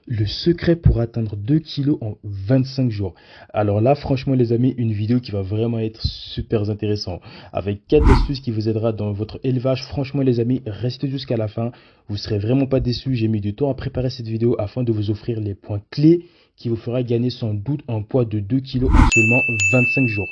Le secret pour atteindre 2 kilos en 25 jours. Alors là, franchement, les amis, une vidéo qui va vraiment être super intéressante. Avec 4 astuces qui vous aidera dans votre élevage. Franchement, les amis, restez jusqu'à la fin. Vous serez vraiment pas déçus. J'ai mis du temps à préparer cette vidéo afin de vous offrir les points clés qui vous fera gagner sans doute un poids de 2 kilos en seulement 25 jours.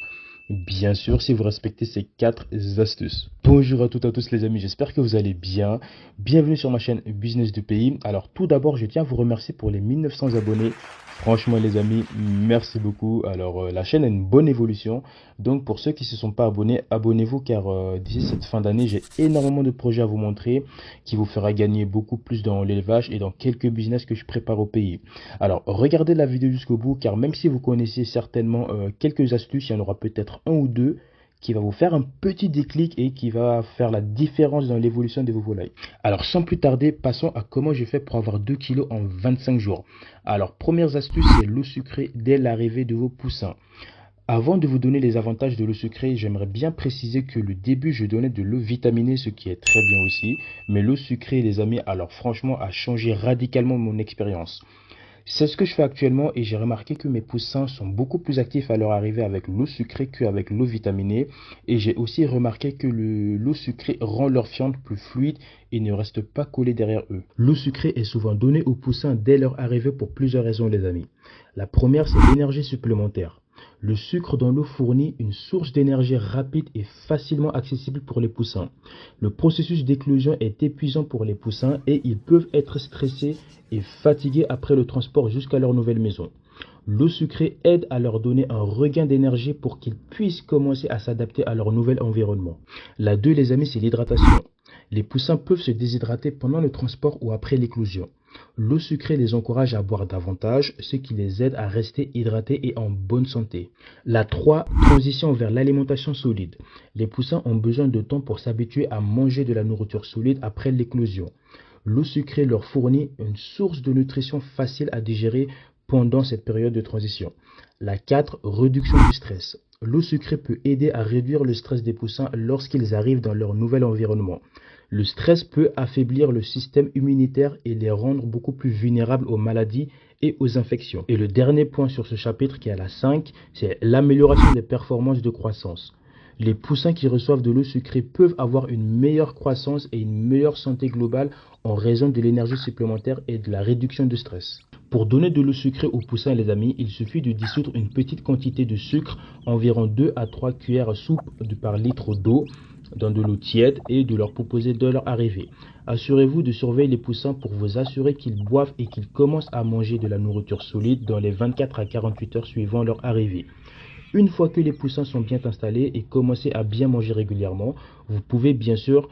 Bien sûr, si vous respectez ces 4 astuces. Bonjour à toutes et à tous les amis, j'espère que vous allez bien. Bienvenue sur ma chaîne Business du Pays. Alors tout d'abord, je tiens à vous remercier pour les 1900 abonnés. Franchement les amis, merci beaucoup. Alors la chaîne a une bonne évolution. Donc pour ceux qui ne se sont pas abonnés, abonnez-vous car d'ici cette fin d'année, j'ai énormément de projets à vous montrer qui vous fera gagner beaucoup plus dans l'élevage et dans quelques business que je prépare au pays. Alors regardez la vidéo jusqu'au bout car même si vous connaissez certainement quelques astuces, il y en aura peut-être un ou deux qui va vous faire un petit déclic et qui va faire la différence dans l'évolution de vos volailles. Alors sans plus tarder, passons à comment je fais pour avoir 2 kilos en 25 jours. Alors première astuce, c'est l'eau sucrée dès l'arrivée de vos poussins. Avant de vous donner les avantages de l'eau sucrée, j'aimerais bien préciser que le début, je donnais de l'eau vitaminée, ce qui est très bien aussi. Mais l'eau sucrée, les amis, alors franchement, a changé radicalement mon expérience. C'est ce que je fais actuellement et j'ai remarqué que mes poussins sont beaucoup plus actifs à leur arrivée avec l'eau sucrée qu'avec l'eau vitaminée. Et j'ai aussi remarqué que l'eau sucrée rend leur fiente plus fluide et ne reste pas collée derrière eux. L'eau sucrée est souvent donnée aux poussins dès leur arrivée pour plusieurs raisons les amis. La première, c'est l'énergie supplémentaire. Le sucre dans l'eau fournit une source d'énergie rapide et facilement accessible pour les poussins. Le processus d'éclosion est épuisant pour les poussins et ils peuvent être stressés et fatigués après le transport jusqu'à leur nouvelle maison. L'eau sucrée aide à leur donner un regain d'énergie pour qu'ils puissent commencer à s'adapter à leur nouvel environnement. La 2, les amis, c'est l'hydratation. Les poussins peuvent se déshydrater pendant le transport ou après l'éclosion. L'eau sucrée les encourage à boire davantage, ce qui les aide à rester hydratés et en bonne santé. La 3, transition vers l'alimentation solide. Les poussins ont besoin de temps pour s'habituer à manger de la nourriture solide après l'éclosion. L'eau sucrée leur fournit une source de nutrition facile à digérer pendant cette période de transition. La 4, réduction du stress. L'eau sucrée peut aider à réduire le stress des poussins lorsqu'ils arrivent dans leur nouvel environnement. Le stress peut affaiblir le système immunitaire et les rendre beaucoup plus vulnérables aux maladies et aux infections. Et le dernier point sur ce chapitre, qui est à la 5, c'est l'amélioration des performances de croissance. Les poussins qui reçoivent de l'eau sucrée peuvent avoir une meilleure croissance et une meilleure santé globale en raison de l'énergie supplémentaire et de la réduction du stress. Pour donner de l'eau sucrée aux poussins, les amis, il suffit de dissoudre une petite quantité de sucre, environ 2 à 3 cuillères à soupe par litre d'eau, dans de l'eau tiède et de leur proposer de leur arrivée. Assurez-vous de surveiller les poussins pour vous assurer qu'ils boivent et qu'ils commencent à manger de la nourriture solide dans les 24 à 48 heures suivant leur arrivée. Une fois que les poussins sont bien installés et commencez à bien manger régulièrement, vous pouvez bien sûr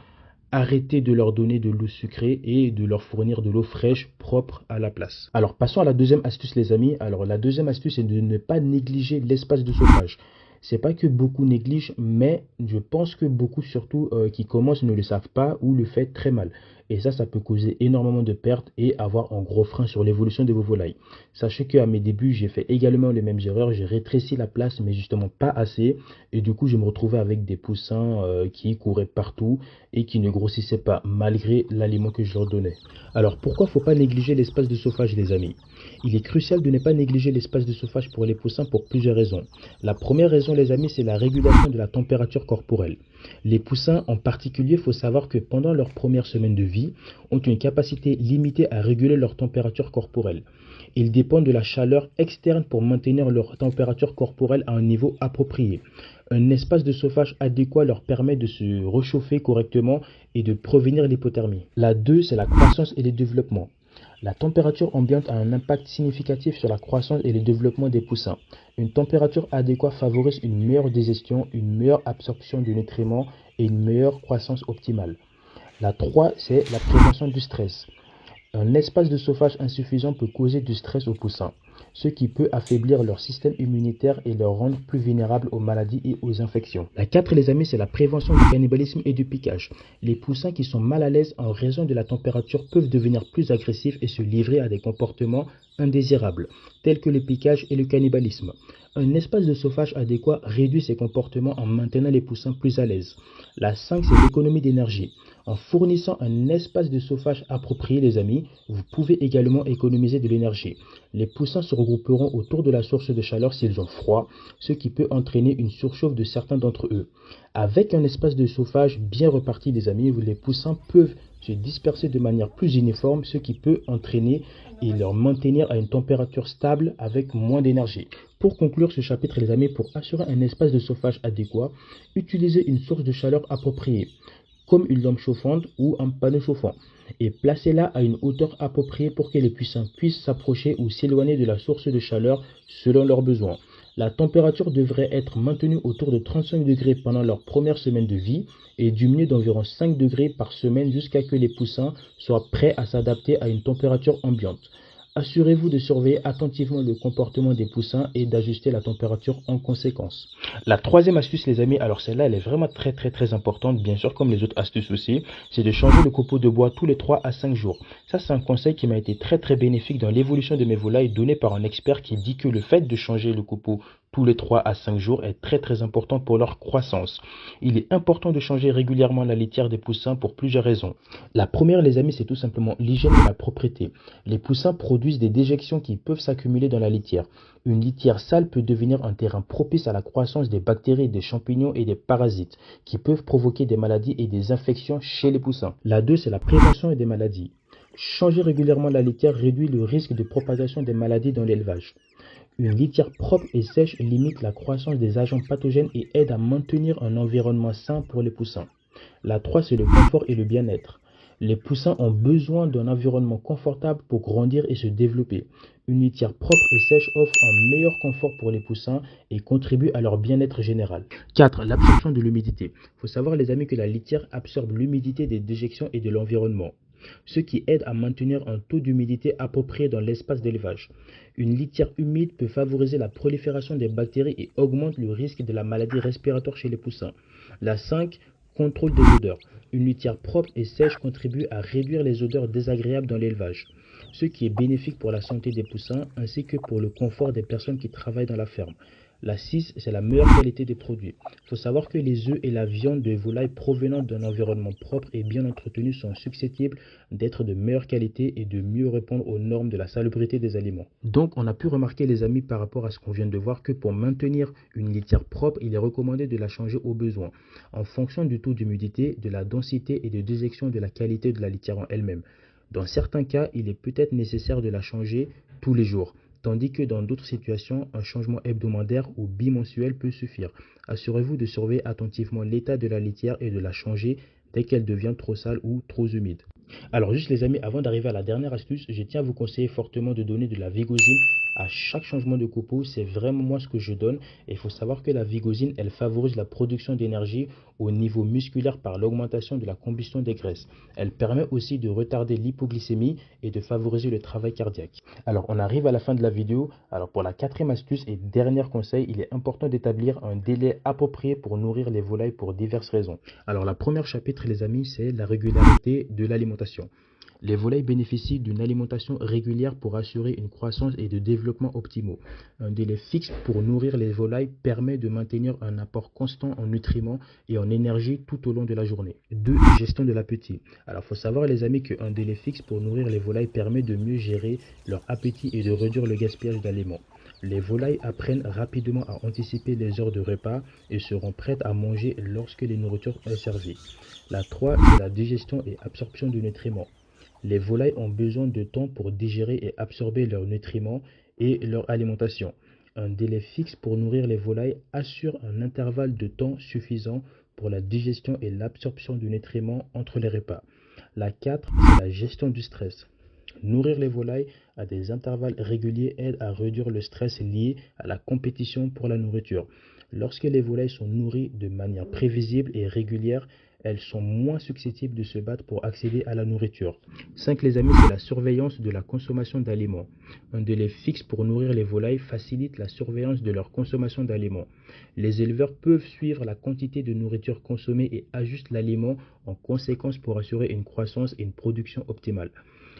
arrêter de leur donner de l'eau sucrée et de leur fournir de l'eau fraîche propre à la place. Alors passons à la deuxième astuce les amis. Alors la deuxième astuce est de ne pas négliger l'espace de chauffage. C'est pas que beaucoup négligent, mais je pense que beaucoup surtout qui commencent ne le savent pas ou le font très mal. Et ça peut causer énormément de pertes et avoir un gros frein sur l'évolution de vos volailles. Sachez qu'à mes débuts, j'ai fait également les mêmes erreurs. J'ai rétréci la place, mais justement pas assez. Et du coup, je me retrouvais avec des poussins qui couraient partout et qui ne grossissaient pas malgré l'aliment que je leur donnais. Alors pourquoi faut pas négliger l'espace de chauffage les amis? Il est crucial de ne pas négliger l'espace de chauffage pour les poussins pour plusieurs raisons. La première raison les amis, c'est la régulation de la température corporelle. Les poussins en particulier, il faut savoir que pendant leur première semaine de vie, ont une capacité limitée à réguler leur température corporelle. Ils dépendent de la chaleur externe pour maintenir leur température corporelle à un niveau approprié. Un espace de chauffage adéquat leur permet de se réchauffer correctement et de prévenir l'hypothermie. La 2, c'est la croissance et le développement. La température ambiante a un impact significatif sur la croissance et le développement des poussins. Une température adéquate favorise une meilleure digestion, une meilleure absorption de nutriments et une meilleure croissance optimale. La 3, c'est la prévention du stress. Un espace de chauffage insuffisant peut causer du stress aux poussins, ce qui peut affaiblir leur système immunitaire et leur rendre plus vulnérables aux maladies et aux infections. La 4, les amis, c'est la prévention du cannibalisme et du piquage. Les poussins qui sont mal à l'aise en raison de la température peuvent devenir plus agressifs et se livrer à des comportements indésirables, tels que le piquage et le cannibalisme. Un espace de chauffage adéquat réduit ces comportements en maintenant les poussins plus à l'aise. La 5, c'est l'économie d'énergie. En fournissant un espace de chauffage approprié, les amis, vous pouvez également économiser de l'énergie. Les poussins se regrouperont autour de la source de chaleur s'ils ont froid, ce qui peut entraîner une surchauffe de certains d'entre eux. Avec un espace de chauffage bien reparti, les amis, les poussins peuvent se disperser de manière plus uniforme, ce qui peut entraîner et leur maintenir à une température stable avec moins d'énergie. Pour conclure ce chapitre, les amis, pour assurer un espace de chauffage adéquat, utilisez une source de chaleur appropriée, comme une lampe chauffante ou un panneau chauffant, et placez-la à une hauteur appropriée pour que les poussins puissent s'approcher ou s'éloigner de la source de chaleur selon leurs besoins. La température devrait être maintenue autour de 35 degrés pendant leur première semaine de vie et diminuer d'environ 5 degrés par semaine jusqu'à ce que les poussins soient prêts à s'adapter à une température ambiante. Assurez-vous de surveiller attentivement le comportement des poussins et d'ajuster la température en conséquence. La troisième astuce, les amis, alors celle-là, elle est vraiment très importante, bien sûr, comme les autres astuces aussi, c'est de changer le copeau de bois tous les 3 à 5 jours. Ça, c'est un conseil qui m'a été très bénéfique dans l'évolution de mes volailles, donné par un expert qui dit que le fait de changer le copeau tous les 3 à 5 jours est très important pour leur croissance. Il est important de changer régulièrement la litière des poussins pour plusieurs raisons. La première, les amis, c'est tout simplement l'hygiène et la propreté. Les poussins produisent des déjections qui peuvent s'accumuler dans la litière. Une litière sale peut devenir un terrain propice à la croissance des bactéries, des champignons et des parasites qui peuvent provoquer des maladies et des infections chez les poussins. La 2, c'est la prévention des maladies. Changer régulièrement la litière réduit le risque de propagation des maladies dans l'élevage. Une litière propre et sèche limite la croissance des agents pathogènes et aide à maintenir un environnement sain pour les poussins. La 3, c'est le confort et le bien-être. Les poussins ont besoin d'un environnement confortable pour grandir et se développer. Une litière propre et sèche offre un meilleur confort pour les poussins et contribue à leur bien-être général. 4. L'absorption de l'humidité. Il faut savoir, les amis, que la litière absorbe l'humidité des déjections et de l'environnement, ce qui aide à maintenir un taux d'humidité approprié dans l'espace d'élevage. Une litière humide peut favoriser la prolifération des bactéries et augmente le risque de la maladie respiratoire chez les poussins. La 5. Contrôle des odeurs. Une litière propre et sèche contribue à réduire les odeurs désagréables dans l'élevage, ce qui est bénéfique pour la santé des poussins ainsi que pour le confort des personnes qui travaillent dans la ferme. La 6, c'est la meilleure qualité des produits. Il faut savoir que les œufs et la viande de volaille provenant d'un environnement propre et bien entretenu sont susceptibles d'être de meilleure qualité et de mieux répondre aux normes de la salubrité des aliments. Donc, on a pu remarquer, les amis, par rapport à ce qu'on vient de voir, que pour maintenir une litière propre, il est recommandé de la changer au besoin, en fonction du taux d'humidité, de la densité et de déjection de la qualité de la litière en elle-même. Dans certains cas, il est peut-être nécessaire de la changer tous les jours, tandis que dans d'autres situations, un changement hebdomadaire ou bimensuel peut suffire. Assurez-vous de surveiller attentivement l'état de la litière et de la changer dès qu'elle devient trop sale ou trop humide. Alors juste, les amis, avant d'arriver à la dernière astuce, je tiens à vous conseiller fortement de donner de la vigosine à chaque changement de copeau. C'est vraiment moi ce que je donne. Et il faut savoir que la vigosine, elle favorise la production d'énergie au niveau musculaire par l'augmentation de la combustion des graisses. Elle permet aussi de retarder l'hypoglycémie et de favoriser le travail cardiaque. Alors on arrive à la fin de la vidéo. Alors pour la quatrième astuce et dernier conseil, il est important d'établir un délai approprié pour nourrir les volailles pour diverses raisons. Alors la première chapitre, les amis, c'est la régularité de l'alimentation. Les volailles bénéficient d'une alimentation régulière pour assurer une croissance et de développement optimaux. Un délai fixe pour nourrir les volailles permet de maintenir un apport constant en nutriments et en énergie tout au long de la journée. 2. Gestion de l'appétit. Alors il faut savoir, les amis, qu'un délai fixe pour nourrir les volailles permet de mieux gérer leur appétit et de réduire le gaspillage d'aliments. Les volailles apprennent rapidement à anticiper les heures de repas et seront prêtes à manger lorsque les nourritures sont servies. La 3, c'est la digestion et absorption de nutriments. Les volailles ont besoin de temps pour digérer et absorber leurs nutriments et leur alimentation. Un délai fixe pour nourrir les volailles assure un intervalle de temps suffisant pour la digestion et l'absorption de nutriments entre les repas. La 4, c'est la gestion du stress. Nourrir les volailles à des intervalles réguliers aide à réduire le stress lié à la compétition pour la nourriture. Lorsque les volailles sont nourries de manière prévisible et régulière, elles sont moins susceptibles de se battre pour accéder à la nourriture. 5, les amis, c'est la surveillance de la consommation d'aliments. Un délai fixe pour nourrir les volailles facilite la surveillance de leur consommation d'aliments. Les éleveurs peuvent suivre la quantité de nourriture consommée et ajustent l'aliment en conséquence pour assurer une croissance et une production optimale.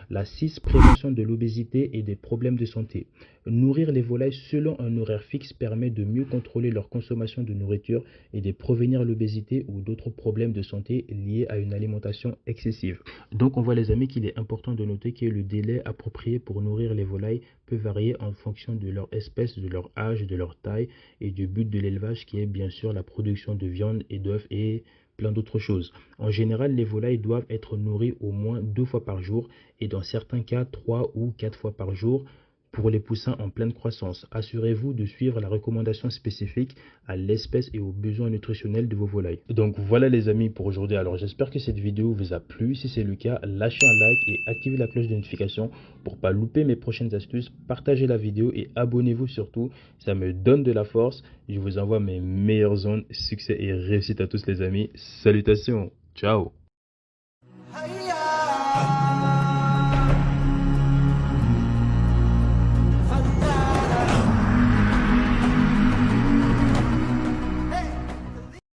La 6, prévention de l'obésité et des problèmes de santé. Nourrir les volailles selon un horaire fixe permet de mieux contrôler leur consommation de nourriture et de prévenir l'obésité ou d'autres problèmes de santé liés à une alimentation excessive. Donc on voit les amis qu'il est important de noter que le délai approprié pour nourrir les volailles peut varier en fonction de leur espèce, de leur âge, de leur taille et du but de l'élevage qui est bien sûr la production de viande et d'œufs et plein d'autres choses. En général, les volailles doivent être nourries au moins 2 fois par jour et dans certains cas 3 ou 4 fois par jour pour les poussins en pleine croissance. Assurez-vous de suivre la recommandation spécifique à l'espèce et aux besoins nutritionnels de vos volailles. Donc voilà les amis pour aujourd'hui. Alors j'espère que cette vidéo vous a plu. Si c'est le cas, lâchez un like et activez la cloche de notification pour ne pas louper mes prochaines astuces. Partagez la vidéo et abonnez-vous surtout. Ça me donne de la force. Je vous envoie mes meilleures ondes. Succès et réussite à tous les amis. Salutations. Ciao.